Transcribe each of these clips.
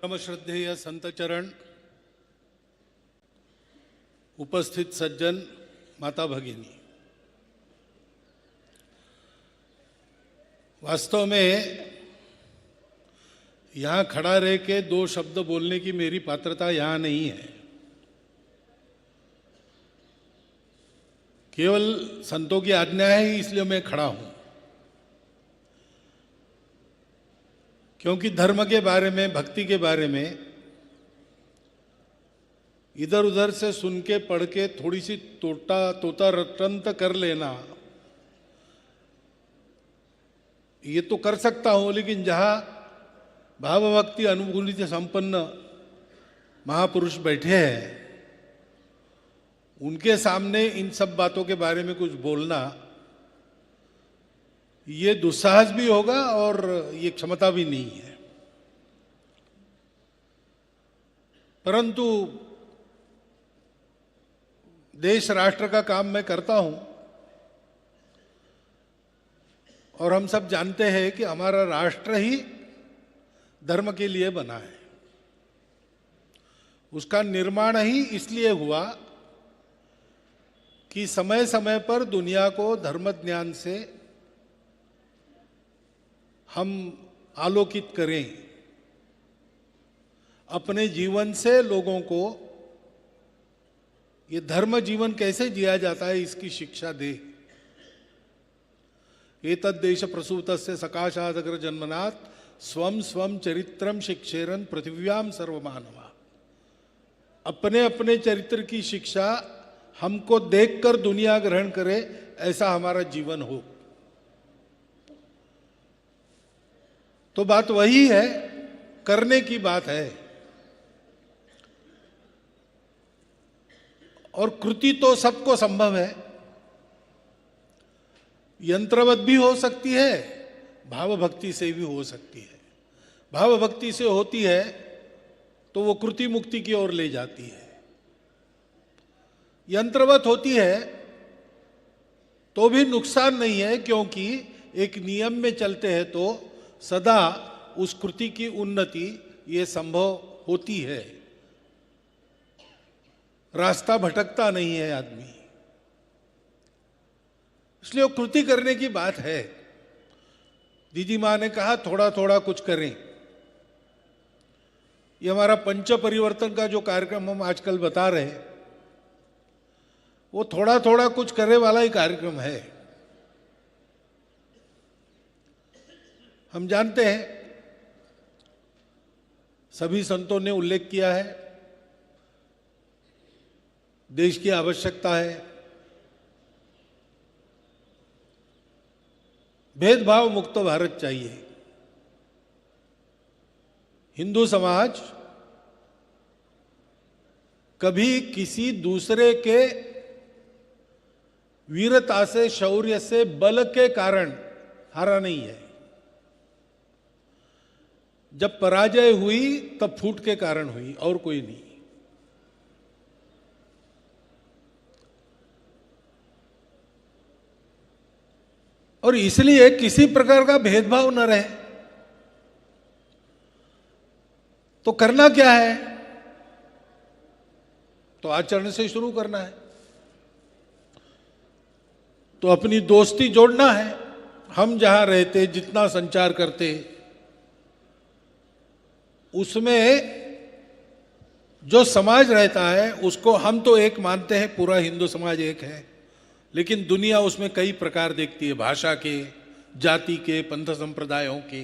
परम श्रद्धेय संत चरण, उपस्थित सज्जन, माता भगिनी, वास्तव में यहाँ खड़ा रह के दो शब्द बोलने की मेरी पात्रता यहाँ नहीं है। केवल संतों की आज्ञा है, इसलिए मैं खड़ा हूँ। क्योंकि धर्म के बारे में, भक्ति के बारे में इधर उधर से सुन के पढ़ के थोड़ी सी तोता रटंत कर लेना, ये तो कर सकता हूं, लेकिन जहां भाव भक्ति अनुभूति से संपन्न महापुरुष बैठे हैं, उनके सामने इन सब बातों के बारे में कुछ बोलना, ये दुस्साहस भी होगा और ये क्षमता भी नहीं है। परंतु देश राष्ट्र का काम मैं करता हूं और हम सब जानते हैं कि हमारा राष्ट्र ही धर्म के लिए बना है। उसका निर्माण ही इसलिए हुआ कि समय समय पर दुनिया को धर्म ज्ञान से हम आलोकित करें, अपने जीवन से लोगों को ये धर्म जीवन कैसे जिया जाता है इसकी शिक्षा दे। एतद्देश प्रसूतस्य सकाशादग्र जन्मनात् स्वम स्वम चरित्रम शिक्षेरन पृथिव्याम सर्वमानवा। अपने अपने चरित्र की शिक्षा हमको देखकर दुनिया ग्रहण करे, ऐसा हमारा जीवन हो। तो बात वही है, करने की बात है। और कृति तो सबको संभव है, यंत्रवत भी हो सकती है, भाव भक्ति से भी हो सकती है। भाव भक्ति से होती है तो वो कृति मुक्ति की ओर ले जाती है। यंत्रवत होती है तो भी नुकसान नहीं है, क्योंकि एक नियम में चलते हैं तो सदा उस कृति की उन्नति ये संभव होती है। रास्ता भटकता नहीं है आदमी, इसलिए वो कृति करने की बात है। दीदी माँ ने कहा थोड़ा थोड़ा कुछ करें। ये हमारा पंच परिवर्तन का जो कार्यक्रम हम आजकल बता रहे हैं, वो थोड़ा थोड़ा कुछ करने वाला ही कार्यक्रम है। हम जानते हैं, सभी संतों ने उल्लेख किया है, देश की आवश्यकता है, भेदभाव मुक्त भारत चाहिए। हिंदू समाज कभी किसी दूसरे के वीरता से, शौर्य से, बल के कारण हारा नहीं है। जब पराजय हुई तब फूट के कारण हुई, और कोई नहीं। और इसलिए किसी प्रकार का भेदभाव न रहे। तो करना क्या है? तो आचरण से शुरू करना है। तो अपनी दोस्ती जोड़ना है। हम जहां रहते, जितना संचार करते, उसमें जो समाज रहता है उसको हम तो एक मानते हैं, पूरा हिंदू समाज एक है, लेकिन दुनिया उसमें कई प्रकार देखती है, भाषा के, जाति के, पंथ संप्रदायों के।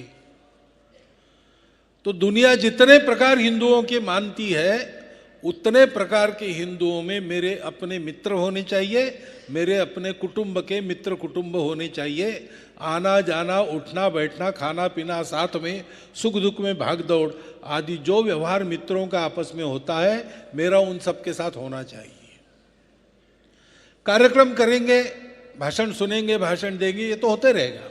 तो दुनिया जितने प्रकार हिंदुओं के मानती है, उतने प्रकार के हिंदुओं में मेरे अपने मित्र होने चाहिए, मेरे अपने कुटुंब के मित्र कुटुंब होने चाहिए। आना जाना, उठना बैठना, खाना पीना साथ में, सुख दुख में भाग दौड़ आदि जो व्यवहार मित्रों का आपस में होता है, मेरा उन सब के साथ होना चाहिए। कार्यक्रम करेंगे, भाषण सुनेंगे, भाषण देंगे, ये तो होते रहेगा।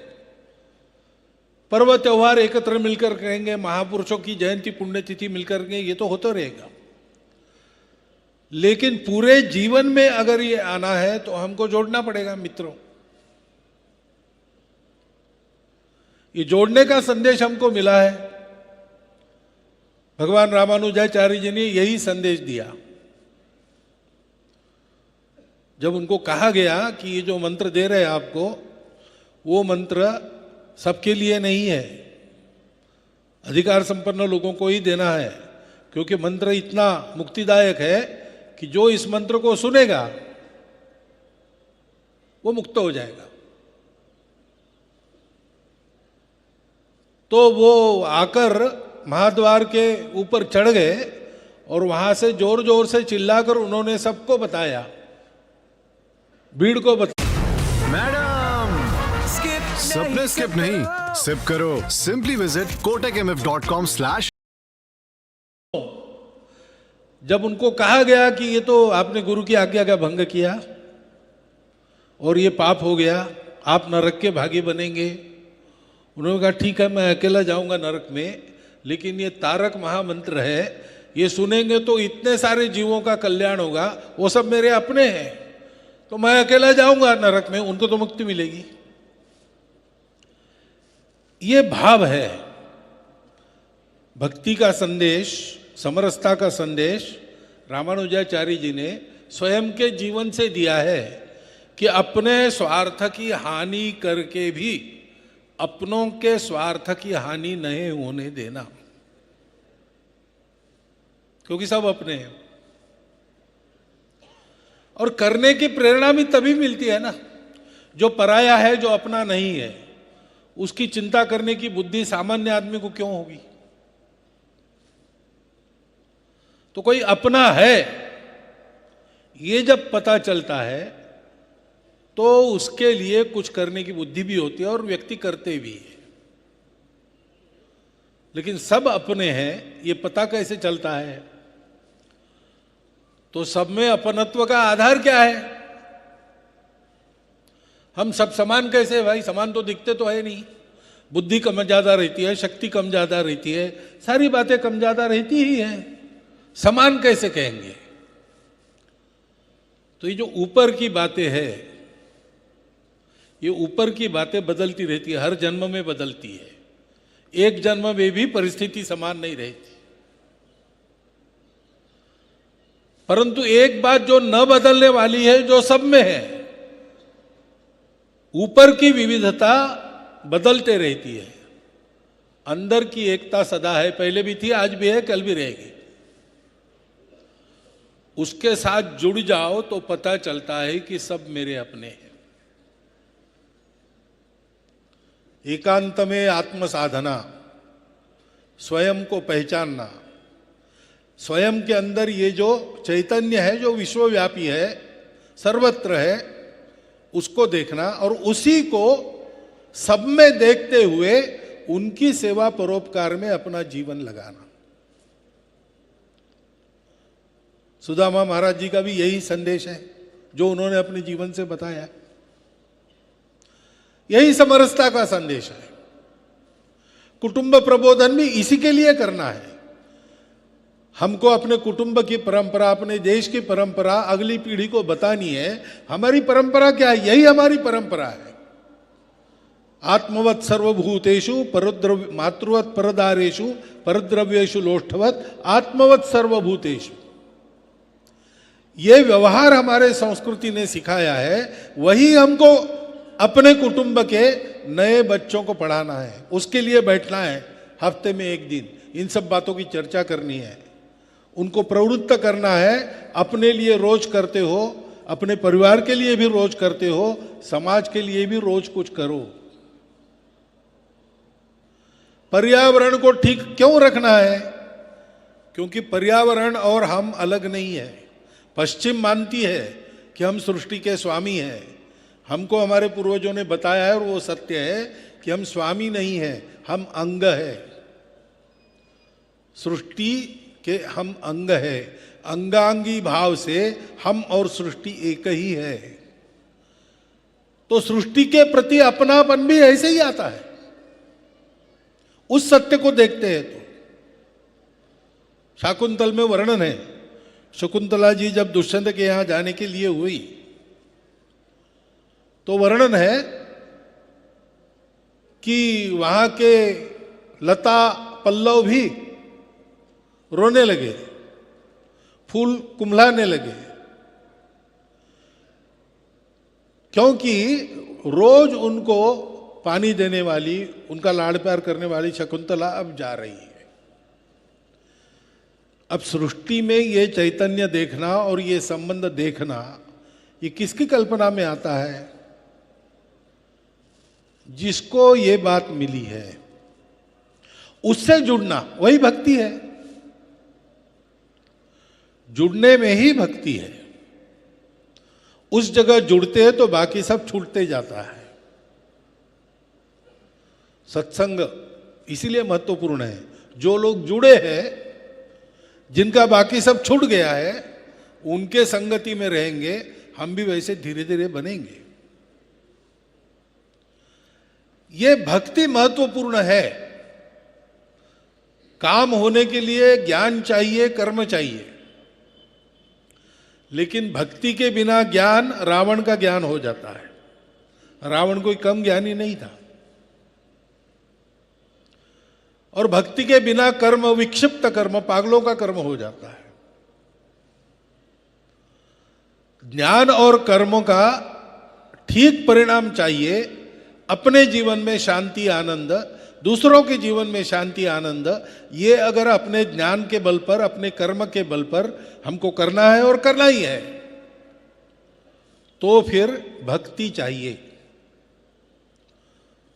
पर्व त्योहार एकत्र मिलकर करेंगे, महापुरुषों की जयंती पुण्यतिथि मिलकर करेंगे, ये तो होता रहेगा। लेकिन पूरे जीवन में अगर ये आना है तो हमको जोड़ना पड़ेगा मित्रों। ये जोड़ने का संदेश हमको मिला है। भगवान रामानुजाचार्य जी ने यही संदेश दिया। जब उनको कहा गया कि ये जो मंत्र दे रहे हैं आपको, वो मंत्र सबके लिए नहीं है, अधिकार संपन्न लोगों को ही देना है, क्योंकि मंत्र इतना मुक्तिदायक है कि जो इस मंत्र को सुनेगा वो मुक्त हो जाएगा। तो वो आकर महाद्वार के ऊपर चढ़ गए और वहां से जोर जोर से चिल्लाकर उन्होंने सबको बताया, भीड़ को बताया। मैडम सपने स्किप नहीं, सिप करो। Simply visit kotakmf.com/। जब उनको कहा गया कि ये तो आपने गुरु की आज्ञा का भंग किया और ये पाप हो गया, आप नरक के भागी बनेंगे, उन्होंने कहा ठीक है मैं अकेला जाऊंगा नरक में, लेकिन ये तारक महामंत्र है, ये सुनेंगे तो इतने सारे जीवों का कल्याण होगा, वो सब मेरे अपने हैं, तो मैं अकेला जाऊंगा नरक में, उनको तो मुक्ति मिलेगी। ये भाव है। भक्ति का संदेश, समरसता का संदेश रामानुजाचार्य जी ने स्वयं के जीवन से दिया है कि अपने स्वार्थ की हानि करके भी अपनों के स्वार्थ की हानि नहीं होने देना, क्योंकि सब अपने हैं। और करने की प्रेरणा भी तभी मिलती है ना, जो पराया है, जो अपना नहीं है, उसकी चिंता करने की बुद्धि सामान्य आदमी को क्यों होगी? तो कोई अपना है ये जब पता चलता है तो उसके लिए कुछ करने की बुद्धि भी होती है और व्यक्ति करते भी है। लेकिन सब अपने हैं ये पता कैसे चलता है? तो सब में अपनत्व का आधार क्या है? हम सब समान कैसे? भाई समान तो दिखते तो है नहीं, बुद्धि कम ज्यादा रहती है, शक्ति कम ज्यादा रहती है, सारी बातें कम ज्यादा रहती ही हैं, समान कैसे कहेंगे? तो ये जो ऊपर की बातें हैं, ये ऊपर की बातें बदलती रहती है, हर जन्म में बदलती है, एक जन्म में भी परिस्थिति समान नहीं रहती। परंतु एक बात जो न बदलने वाली है, जो सब में है, ऊपर की विविधता बदलते रहती है, अंदर की एकता सदा है, पहले भी थी, आज भी है, कल भी रहेगी। उसके साथ जुड़ जाओ तो पता चलता है कि सब मेरे अपने हैं। एकांत में आत्म साधना, स्वयं को पहचानना, स्वयं के अंदर ये जो चैतन्य है, जो विश्वव्यापी है, सर्वत्र है, उसको देखना और उसी को सब में देखते हुए उनकी सेवा परोपकार में अपना जीवन लगाना। सुदामा महाराज जी का भी यही संदेश है जो उन्होंने अपने जीवन से बताया, यही समरसता का संदेश है। कुटुंब प्रबोधन भी इसी के लिए करना है। हमको अपने कुटुंब की परंपरा, अपने देश की परंपरा अगली पीढ़ी को बतानी है। हमारी परंपरा क्या है? यही हमारी परंपरा है। आत्मवत् सर्वभूतेषु परद्रव्य मातृवत् परदारेषु परद्रव्येषु लोष्ठवत् आत्मवत् सर्वभूतेषु। ये व्यवहार हमारे संस्कृति ने सिखाया है, वही हमको अपने कुटुंब के नए बच्चों को पढ़ाना है। उसके लिए बैठना है, हफ्ते में एक दिन इन सब बातों की चर्चा करनी है, उनको प्रवृत्त करना है। अपने लिए रोज करते हो, अपने परिवार के लिए भी रोज करते हो, समाज के लिए भी रोज कुछ करो। पर्यावरण को ठीक क्यों रखना है? क्योंकि पर्यावरण और हम अलग नहीं है। पश्चिम मानती है कि हम सृष्टि के स्वामी हैं। हमको हमारे पूर्वजों ने बताया है और वो सत्य है कि हम स्वामी नहीं हैं, हम अंग है। सृष्टि के हम अंग है। अंगांगी भाव से हम और सृष्टि एक ही है। तो सृष्टि के प्रति अपनापन भी ऐसे ही आता है। उस सत्य को देखते हैं तो शाकुंतल में वर्णन है, शकुंतला जी जब दुष्यंत के यहां जाने के लिए हुई तो वर्णन है कि वहां के लता पल्लव भी रोने लगे, फूल कुम्हलाने लगे, क्योंकि रोज उनको पानी देने वाली, उनका लाड़ प्यार करने वाली शकुंतला अब जा रही है। अब सृष्टि में ये चैतन्य देखना और ये संबंध देखना, ये किसकी कल्पना में आता है? जिसको ये बात मिली है, उससे जुड़ना वही भक्ति है। जुड़ने में ही भक्ति है। उस जगह जुड़ते हैं तो बाकी सब छूटते जाता है। सत्संग इसीलिए महत्वपूर्ण है। जो लोग जुड़े हैं, जिनका बाकी सब छूट गया है, उनके संगति में रहेंगे, हम भी वैसे धीरे धीरे बनेंगे। ये भक्ति महत्वपूर्ण है। काम होने के लिए ज्ञान चाहिए, कर्म चाहिए, लेकिन भक्ति के बिना ज्ञान रावण का ज्ञान हो जाता है। रावण कोई कम ज्ञानी नहीं था। और भक्ति के बिना कर्म विक्षिप्त कर्म, पागलों का कर्म हो जाता है। ज्ञान और कर्मों का ठीक परिणाम चाहिए। अपने जीवन में शांति आनंद, दूसरों के जीवन में शांति आनंद, ये अगर अपने ज्ञान के बल पर, अपने कर्म के बल पर हमको करना है और करना ही है, तो फिर भक्ति चाहिए।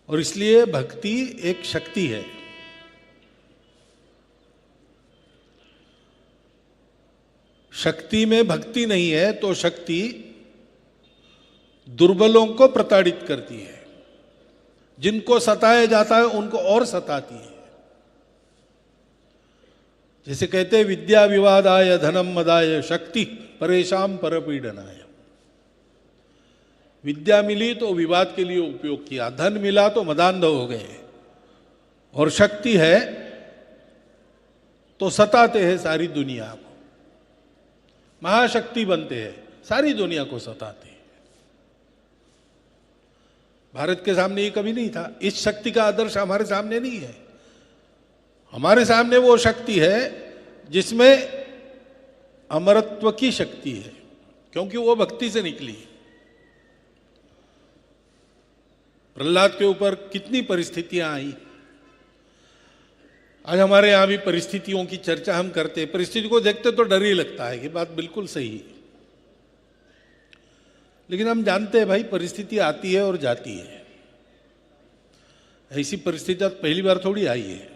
और इसलिए भक्ति एक शक्ति है। शक्ति में भक्ति नहीं है तो शक्ति दुर्बलों को प्रताड़ित करती है। जिनको सताया जाता है उनको और सताती है। जैसे कहते हैं, विद्या विवादाय धनम मदाय शक्ति परेशान परपीडनाय। विद्या मिली तो विवाद के लिए उपयोग किया, धन मिला तो मदान्ध हो गए, और शक्ति है तो सताते हैं सारी दुनिया को। महाशक्ति बनते हैं, सारी दुनिया को सताते हैं। भारत के सामने ये कभी नहीं था। इस शक्ति का आदर्श हमारे सामने नहीं है। हमारे सामने वो शक्ति है जिसमें अमरत्व की शक्ति है, क्योंकि वो भक्ति से निकली। प्रहलाद के ऊपर कितनी परिस्थितियां आई। आज हमारे यहां भी परिस्थितियों की चर्चा हम करते हैं। परिस्थिति को देखते तो डर ही लगता है कि बात बिल्कुल सही है, लेकिन हम जानते हैं भाई, परिस्थिति आती है और जाती है। ऐसी परिस्थिति पहली बार थोड़ी आई है।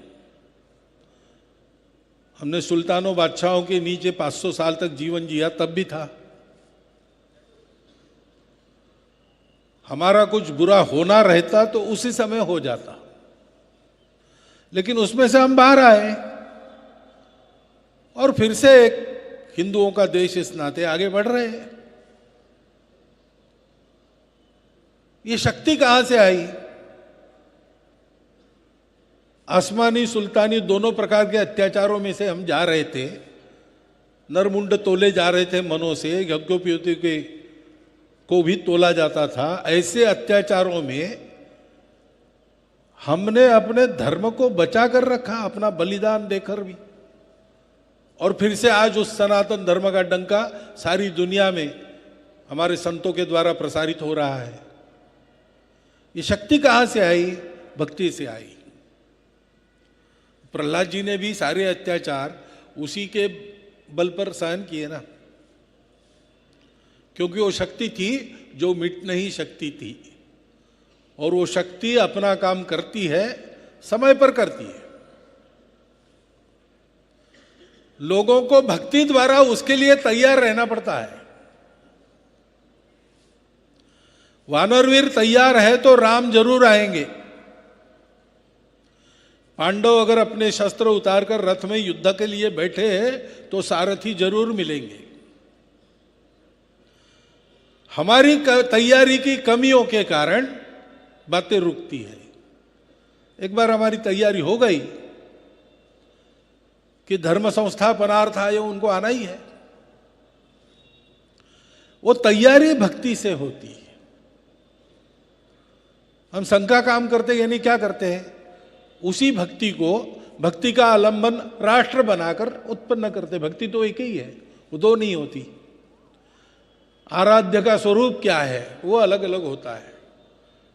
हमने सुल्तानों बादशाहों के नीचे 500 साल तक जीवन जिया, तब भी था। हमारा कुछ बुरा होना रहता तो उसी समय हो जाता, लेकिन उसमें से हम बाहर आए और फिर से एक हिंदुओं का देश इस नाते आगे बढ़ रहे हैं। ये शक्ति कहां से आई? आसमानी सुल्तानी दोनों प्रकार के अत्याचारों में से हम जा रहे थे। नरमुंड तोले जा रहे थे मनों से, यज्ञोपवीत के को भी तोला जाता था। ऐसे अत्याचारों में हमने अपने धर्म को बचा कर रखा, अपना बलिदान देकर भी। और फिर से आज उस सनातन धर्म का डंका सारी दुनिया में हमारे संतों के द्वारा प्रसारित हो रहा है। ये शक्ति कहां से आई? भक्ति से आई। प्रहलाद जी ने भी सारे अत्याचार उसी के बल पर सहन किए ना, क्योंकि वो शक्ति थी जो मिट नहीं सकती थी, और वो शक्ति अपना काम करती है, समय पर करती है। लोगों को भक्ति द्वारा उसके लिए तैयार रहना पड़ता है। वानरवीर तैयार है तो राम जरूर आएंगे। पांडव अगर अपने शस्त्र उतारकर रथ में युद्ध के लिए बैठे हैं तो सारथी जरूर मिलेंगे। हमारी तैयारी की कमियों के कारण बातें रुकती है। एक बार हमारी तैयारी हो गई कि धर्म संस्थापनार्थ आए, उनको आना ही है। वो तैयारी भक्ति से होती है। हम संघ का काम करते यानी क्या करते हैं? उसी भक्ति को भक्ति का आलंबन राष्ट्र बनाकर उत्पन्न करते। भक्ति तो एक ही है, वो दो नहीं होती। आराध्य का स्वरूप क्या है वो अलग अलग होता है,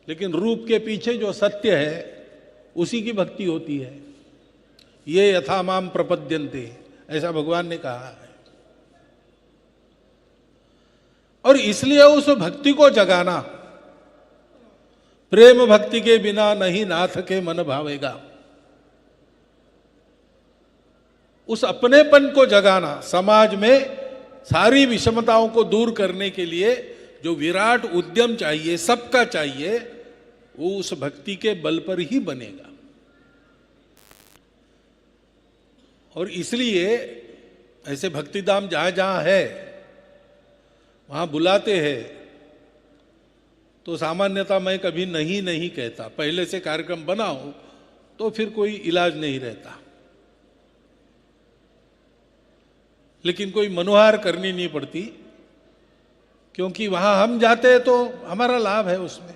लेकिन रूप के पीछे जो सत्य है उसी की भक्ति होती है। ये यथा माम प्रपद्यन्ते, ऐसा भगवान ने कहा है। और इसलिए उस भक्ति को जगाना, प्रेम भक्ति के बिना नहीं नाथ के मन भावेगा, उस अपनेपन को जगाना, समाज में सारी विषमताओं को दूर करने के लिए जो विराट उद्यम चाहिए, सबका चाहिए, वो उस भक्ति के बल पर ही बनेगा। और इसलिए ऐसे भक्तिधाम जहां जहां है वहां बुलाते हैं तो सामान्यतः मैं कभी नहीं नहीं कहता, पहले से कार्यक्रम बनाओ तो फिर कोई इलाज नहीं रहता। लेकिन कोई मनुहार करनी नहीं पड़ती, क्योंकि वहां हम जाते हैं तो हमारा लाभ है उसमें।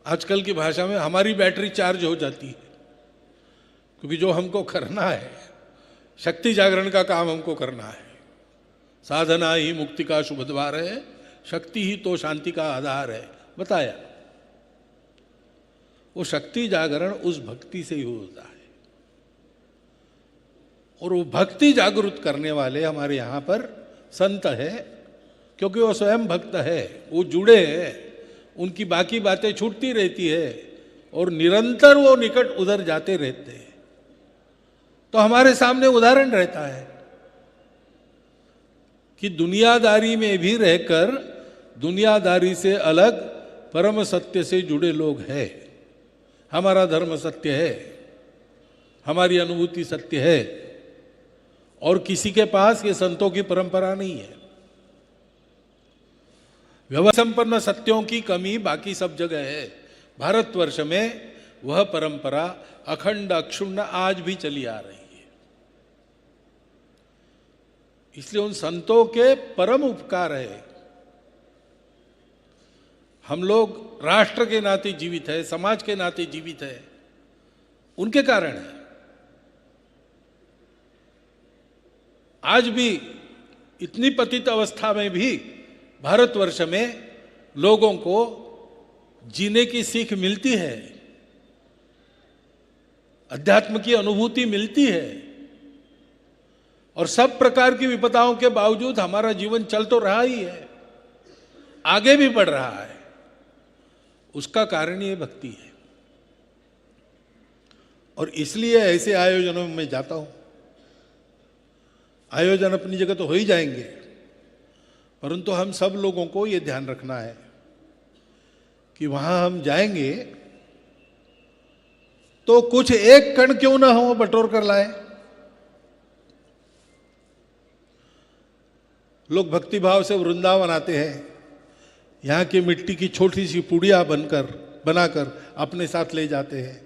आजकल की भाषा में हमारी बैटरी चार्ज हो जाती है, क्योंकि जो हमको करना है, शक्ति जागरण का काम हमको करना है। साधना ही मुक्ति का शुभ द्वार है, शक्ति ही तो शांति का आधार है, बताया। वो शक्ति जागरण उस भक्ति से ही होता है। और वो भक्ति जागृत करने वाले हमारे यहाँ पर संत है, क्योंकि वो स्वयं भक्त है, वो जुड़े हैं, उनकी बाकी बातें छूटती रहती है और निरंतर वो निकट उधर जाते रहते हैं। तो हमारे सामने उदाहरण रहता है कि दुनियादारी में भी रहकर दुनियादारी से अलग परम सत्य से जुड़े लोग हैं। हमारा धर्म सत्य है, हमारी अनुभूति सत्य है, और किसी के पास ये संतों की परंपरा नहीं है। व्यवस्था संपन्न सत्यों की कमी बाकी सब जगह है। भारतवर्ष में वह परंपरा अखंड अक्षुण्ण आज भी चली आ रही है। इसलिए उन संतों के परम उपकार है। हम लोग राष्ट्र के नाते जीवित है, समाज के नाते जीवित है, उनके कारण है। आज भी इतनी पतित अवस्था में भी भारतवर्ष में लोगों को जीने की सीख मिलती है, अध्यात्म की अनुभूति मिलती है, और सब प्रकार की विपदाओं के बावजूद हमारा जीवन चल तो रहा ही है, आगे भी बढ़ रहा है। उसका कारण ये भक्ति है। और इसलिए ऐसे आयोजनों में मैं जाता हूं। आयोजन अपनी जगह तो हो ही जाएंगे, परंतु हम सब लोगों को ये ध्यान रखना है कि वहां हम जाएंगे तो कुछ एक कण क्यों ना हो बटोर कर लाए। लोग भक्तिभाव से वृंदावन आते हैं, यहाँ की मिट्टी की छोटी सी पुड़िया बनाकर अपने साथ ले जाते हैं।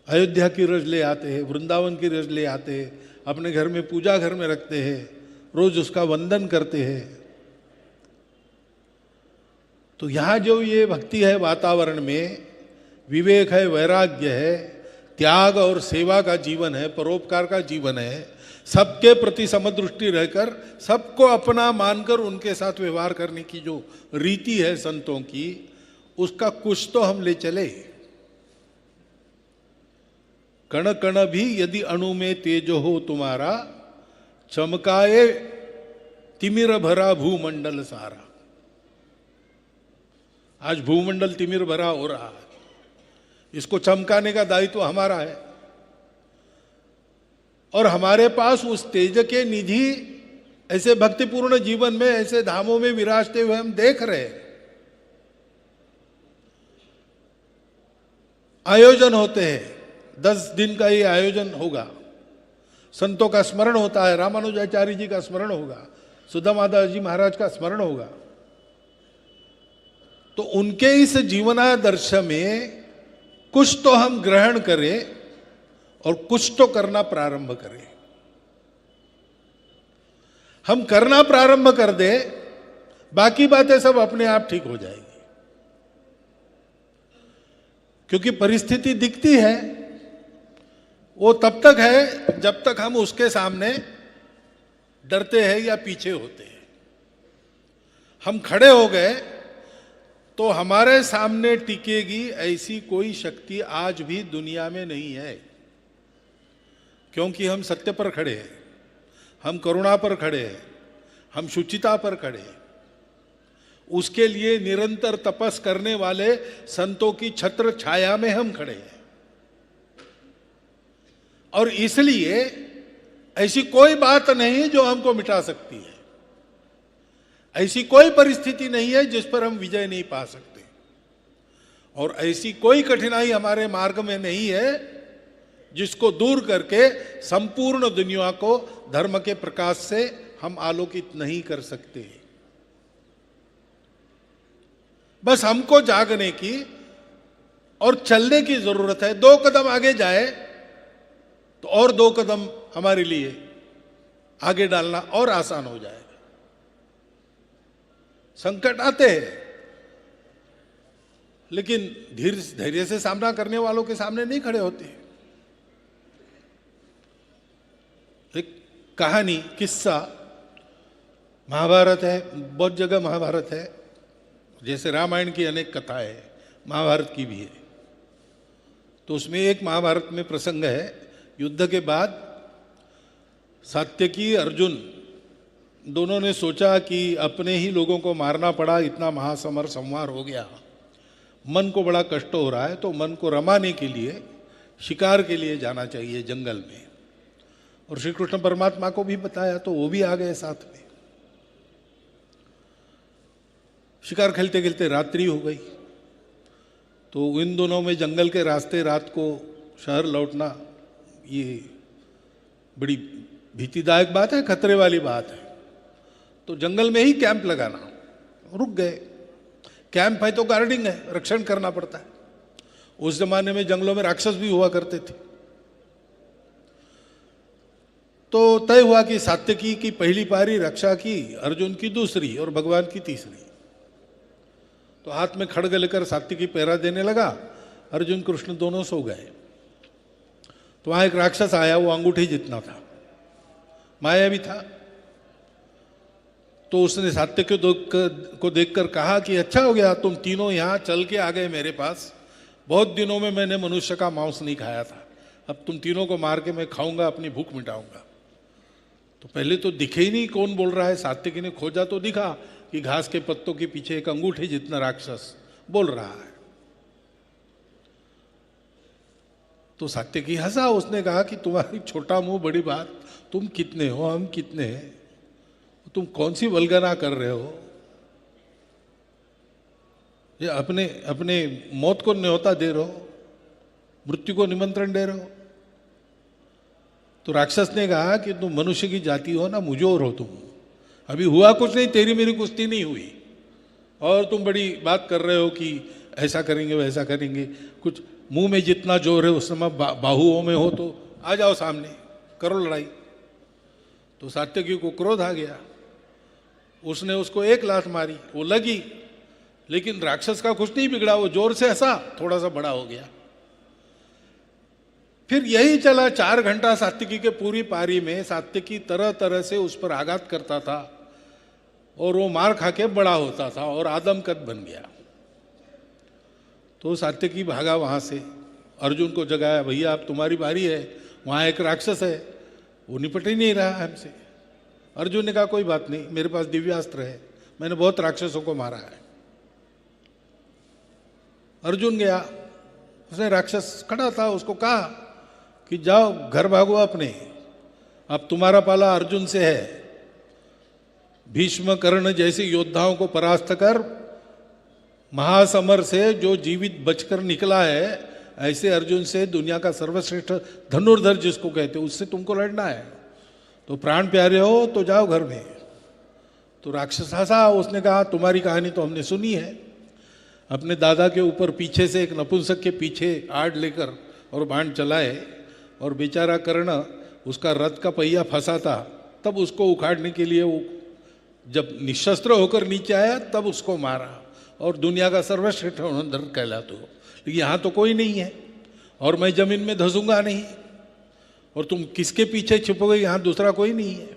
अयोध्या की रज ले आते हैं, वृंदावन की रज ले आते हैं, अपने घर में पूजा घर में रखते हैं, रोज उसका वंदन करते हैं। तो यहाँ जो ये भक्ति है, वातावरण में विवेक है, वैराग्य है, त्याग और सेवा का जीवन है, परोपकार का जीवन है, सबके प्रति समदृष्टि रहकर सबको अपना मानकर उनके साथ व्यवहार करने की जो रीति है संतों की, उसका कुछ तो हम ले चले। कण कण भी यदि अणु में तेज हो तुम्हारा, चमकाए तिमिर भरा भूमंडल सारा। आज भूमंडल तिमिर भरा हो रहा है, इसको चमकाने का दायित्व हमारा है। और हमारे पास उस तेज के निधि ऐसे भक्तिपूर्ण जीवन में, ऐसे धामों में विराजते हुए हम देख रहे हैं। आयोजन होते हैं, 10 दिन का ये आयोजन होगा, संतों का स्मरण होता है, रामानुजाचार्य जी का स्मरण होगा, सुदामादास जी महाराज का स्मरण होगा। तो उनके इस जीवनादर्श में कुछ तो हम ग्रहण करें और कुछ तो करना प्रारंभ करें। हम करना प्रारंभ कर दे, बाकी बातें सब अपने आप ठीक हो जाएगी। क्योंकि परिस्थिति दिखती है, वो तब तक है जब तक हम उसके सामने डरते हैं या पीछे होते हैं। हम खड़े हो गए तो हमारे सामने टिकेगी ऐसी कोई शक्ति आज भी दुनिया में नहीं है, क्योंकि हम सत्य पर खड़े हैं, हम करुणा पर खड़े हैं, हम शुचिता पर खड़े हैं। उसके लिए निरंतर तपस करने वाले संतों की छत्र छाया में हम खड़े हैं। और इसलिए ऐसी कोई बात नहीं जो हमको मिटा सकती है, ऐसी कोई परिस्थिति नहीं है जिस पर हम विजय नहीं पा सकते, और ऐसी कोई कठिनाई हमारे मार्ग में नहीं है जिसको दूर करके संपूर्ण दुनिया को धर्म के प्रकाश से हम आलोकित नहीं कर सकते। बस हमको जागने की और चलने की जरूरत है। 2 कदम आगे जाए तो और 2 कदम हमारे लिए आगे डालना और आसान हो जाएगा। संकट आते हैं, लेकिन धैर्य से सामना करने वालों के सामने नहीं खड़े होते। एक कहानी, किस्सा महाभारत है, बहुत जगह महाभारत है, जैसे रामायण की अनेक कथाएं है, महाभारत की भी है। तो उसमें एक महाभारत में प्रसंग है, युद्ध के बाद सात्यकी अर्जुन दोनों ने सोचा कि अपने ही लोगों को मारना पड़ा, इतना महासमर संहार हो गया, मन को बड़ा कष्ट हो रहा है, तो मन को रमाने के लिए शिकार के लिए जाना चाहिए जंगल में। और श्री कृष्ण परमात्मा को भी बताया तो वो भी आ गए साथ में। शिकार खेलते खेलते रात्रि हो गई, तो इन दोनों में जंगल के रास्ते रात को शहर लौटना ये बड़ी भीतिदायक बात है, खतरे वाली बात है। तो जंगल में ही कैंप लगाना, रुक गए। कैंप है तो गार्डिंग है, रक्षण करना पड़ता है। उस जमाने में जंगलों में राक्षस भी हुआ करते थे। तो तय हुआ कि सात्यकी की पहली पारी रक्षा की, अर्जुन की दूसरी और भगवान की तीसरी। तो हाथ में खड्ग लेकर सात्यकी पहरा देने लगा, अर्जुन कृष्ण दोनों सो गए। तो वहां एक राक्षस आया, वो अंगूठी जितना था, माया भी था। तो उसने सात्यकी को देखकर कहा कि अच्छा हो गया तुम तीनों यहाँ चल के आ गए मेरे पास। बहुत दिनों में मैंने मनुष्य का मांस नहीं खाया था, अब तुम तीनों को मार के मैं खाऊंगा, अपनी भूख मिटाऊंगा। तो पहले तो दिखे ही नहीं कौन बोल रहा है। सात्यकी ने खोजा तो दिखा कि घास के पत्तों के पीछे एक अंगूठी जितना राक्षस बोल रहा है। तो सात्यकी हंसा, उसने कहा कि तुम्हारी छोटा मुंह बड़ी बात, तुम कितने हो, हम कितने हैं, तुम कौन सी वल्गना कर रहे हो, ये अपने अपने मौत को न्योता दे रहे हो, मृत्यु को निमंत्रण दे रहे हो। तो राक्षस ने कहा कि तुम मनुष्य की जाति हो ना, मुझोर हो तुम, अभी हुआ कुछ नहीं, तेरी मेरी कुश्ती नहीं हुई और तुम बड़ी बात कर रहे हो कि ऐसा करेंगे वैसा करेंगे। कुछ मुंह में जितना जोर है उस समय बाहुओं में हो, तो आ जाओ सामने, करो लड़ाई। तो सात्यकी को क्रोध आ गया, उसने उसको एक लात मारी, वो लगी, लेकिन राक्षस का कुछ नहीं बिगड़ा, वो जोर से हंसा, थोड़ा सा बड़ा हो गया। फिर यही चला 4 घंटा सात्यकी के पूरी पारी में। सात्यकी तरह तरह से उस पर आघात करता था और वो मार खा के बड़ा होता था और आदमकद बन गया। तो सात्यकी भागा वहां से, अर्जुन को जगाया, भैया अब तुम्हारी बारी है, वहां एक राक्षस है, वो निपट ही नहीं रहा हमसे। अर्जुन ने कहा कोई बात नहीं, मेरे पास दिव्यास्त्र है, मैंने बहुत राक्षसों को मारा है। अर्जुन गया, उसने राक्षस खड़ा था, उसको कहा कि जाओ घर भागो अपने, अब तुम्हारा पाला अर्जुन से है। भीष्म कर्ण जैसे योद्धाओं को परास्त कर महासमर से जो जीवित बचकर निकला है, ऐसे अर्जुन से, दुनिया का सर्वश्रेष्ठ धनुर्धर जिसको कहते हैं, उससे तुमको लड़ना है। तो प्राण प्यारे हो तो जाओ घर में। तो राक्षस हंसा, उसने कहा तुम्हारी कहानी तो हमने सुनी है, अपने दादा के ऊपर पीछे से एक नपुंसक के पीछे आड़ लेकर और बाण चलाए, और बेचारा कर्ण उसका रथ का पहिया फंसा था, तब उसको उखाड़ने के लिए वो जब निशस्त्र होकर नीचे आया तब उसको मारा, और दुनिया का सर्वश्रेष्ठ धनुर्धर कहलाते हो। लेकिन यहाँ तो कोई नहीं है और मैं जमीन में धंसूंगा नहीं, और तुम किसके पीछे छिपोगे, यहाँ दूसरा कोई नहीं है।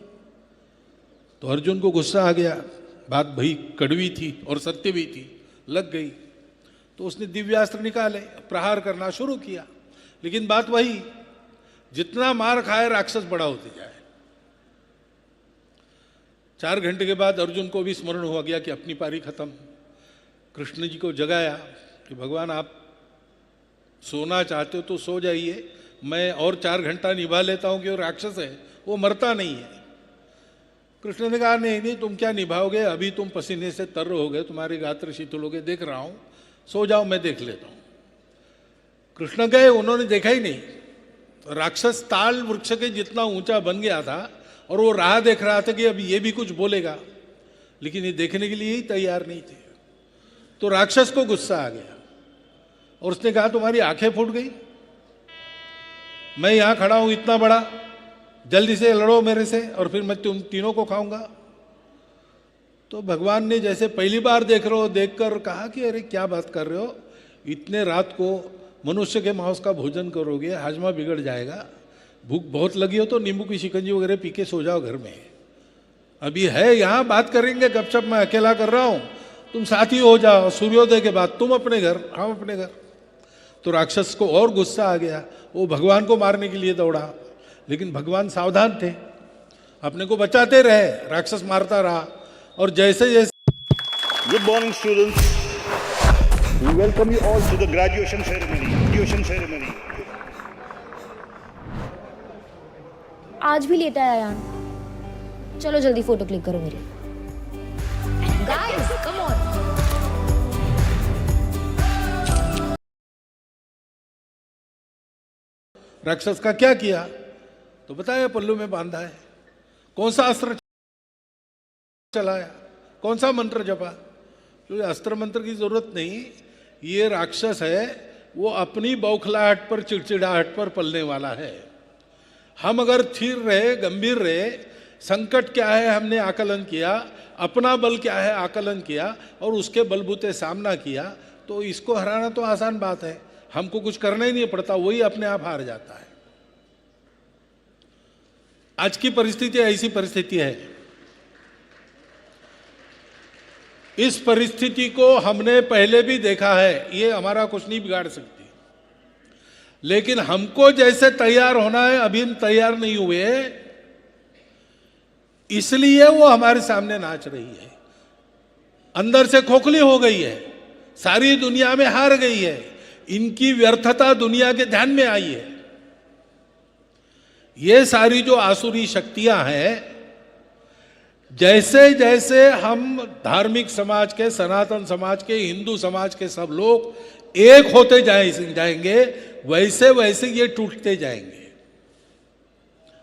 तो अर्जुन को गुस्सा आ गया, बात भाई कड़वी थी और सत्य भी थी, लग गई। तो उसने दिव्यास्त्र निकाले, प्रहार करना शुरू किया। लेकिन बात वही, जितना मार खाए राक्षस बड़ा होते जाए। 4 घंटे के बाद अर्जुन को भी स्मरण हुआ गया कि अपनी पारी खत्म। कृष्ण जी को जगाया कि भगवान आप सोना चाहते हो तो सो जाइए, मैं और 4 घंटा निभा लेता हूं कि वो राक्षस है, वो मरता नहीं है। कृष्ण ने कहा नहीं नहीं, तुम क्या निभाओगे, अभी तुम पसीने से तर हो गए, तुम्हारे गात्र शीतल हो गए, देख रहा हूं, सो जाओ मैं देख लेता हूं। कृष्ण गए, उन्होंने देखा ही नहीं। राक्षस ताल वृक्ष के जितना ऊंचा बन गया था और वो राह देख रहा था कि अब ये भी कुछ बोलेगा, लेकिन ये देखने के लिए ही तैयार नहीं थे। तो राक्षस को गुस्सा आ गया और उसने कहा तुम्हारी आंखें फूट गई, मैं यहां खड़ा हूं इतना बड़ा, जल्दी से लड़ो मेरे से और फिर मैं तुम तीनों को खाऊंगा। तो भगवान ने जैसे पहली बार देख रहे हो देखकर कहा कि अरे क्या बात कर रहे हो, इतने रात को मनुष्य के मांस का भोजन करोगे, हाजमा बिगड़ जाएगा, भूख बहुत लगी हो तो नींबू की शिकंजी वगैरह पी के सो जाओ घर में, अभी है यहाँ बात करेंगे गपशप, मैं अकेला कर रहा हूं, तुम साथी हो जाओ, सूर्योदय के बाद तुम अपने घर हम अपने घर। तो राक्षस को और गुस्सा आ गया, वो भगवान को मारने के लिए दौड़ा, लेकिन भगवान सावधान थे, अपने को बचाते रहे, राक्षस मारता रहा। और जैसे जैसे Good morning, students. We welcome you all to the graduation ceremony. आज भी लेट आया यार, चलो जल्दी फोटो क्लिक करो मेरी। Guys, come on. राक्षस का क्या किया तो बताया, पल्लू में बांधा है, कौन सा अस्त्र चलाया, कौन सा मंत्र जपा, क्योंकि अस्त्र मंत्र की जरूरत नहीं, ये राक्षस है वो अपनी बौखलाहट पर चिड़चिड़ाहट पर पलने वाला है। हम अगर स्थिर रहे, गंभीर रहे, संकट क्या है हमने आकलन किया, अपना बल क्या है आकलन किया और उसके बलबूते सामना किया, तो इसको हराना तो आसान बात है, हमको कुछ करना ही नहीं पड़ता, वही अपने आप हार जाता है। आज की परिस्थिति ऐसी परिस्थिति है, इस परिस्थिति को हमने पहले भी देखा है, ये हमारा कुछ नहीं बिगाड़ सकती, लेकिन हमको जैसे तैयार होना है अभी हम तैयार नहीं हुए, इसलिए वो हमारे सामने नाच रही है, अंदर से खोखली हो गई है, सारी दुनिया में हार गई है, इनकी व्यर्थता दुनिया के ध्यान में आई है। ये सारी जो आसुरी शक्तियां हैं, जैसे जैसे हम धार्मिक समाज के, सनातन समाज के, हिंदू समाज के सब लोग एक होते जाएंगे, वैसे वैसे ये टूटते जाएंगे।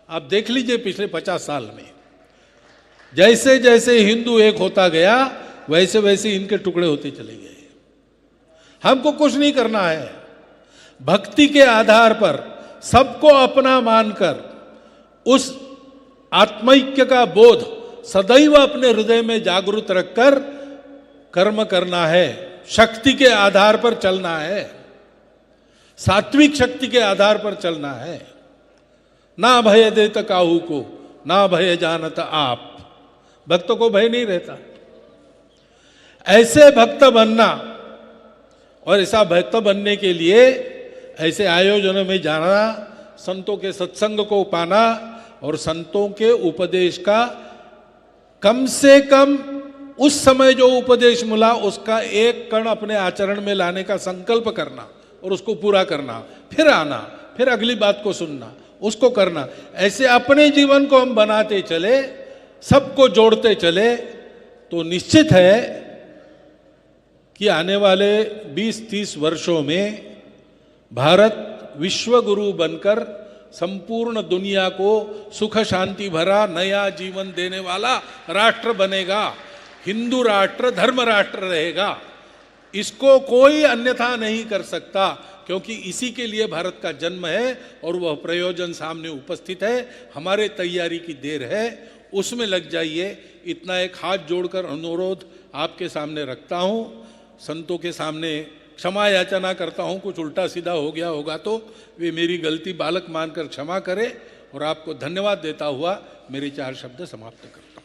आप देख लीजिए पिछले 50 साल में जैसे जैसे हिंदू एक होता गया, वैसे वैसे इनके टुकड़े होते चले गए। हमको कुछ नहीं करना है, भक्ति के आधार पर सबको अपना मानकर उस आत्मैक्य का बोध सदैव अपने हृदय में जागृत रखकर कर्म करना है, शक्ति के आधार पर चलना है, सात्विक शक्ति के आधार पर चलना है। ना भय देत काहू को, ना भय जानत आप, भक्तों को भय नहीं रहता। ऐसे भक्त बनना और ऐसा भक्त बनने के लिए ऐसे आयोजनों में जाना, संतों के सत्संग को पाना और संतों के उपदेश का कम से कम उस समय जो उपदेश मिला उसका एक कण अपने आचरण में लाने का संकल्प करना और उसको पूरा करना, फिर आना, फिर अगली बात को सुनना, उसको करना। ऐसे अपने जीवन को हम बनाते चले, सबको जोड़ते चले, तो निश्चित है कि आने वाले 20-30 वर्षों में भारत विश्व गुरु बनकर संपूर्ण दुनिया को सुख शांति भरा नया जीवन देने वाला राष्ट्र बनेगा, हिंदू राष्ट्र, धर्म राष्ट्र रहेगा। इसको कोई अन्यथा नहीं कर सकता, क्योंकि इसी के लिए भारत का जन्म है और वह प्रयोजन सामने उपस्थित है। हमारे तैयारी की देर है, उसमें लग जाइए। इतना एक हाथ जोड़कर अनुरोध आपके सामने रखता हूँ, संतों के सामने क्षमा याचना करता हूं, कुछ उल्टा सीधा हो गया होगा तो वे मेरी गलती बालक मानकर क्षमा करें और आपको धन्यवाद देता हुआ मेरे 4 शब्द समाप्त करता हूं।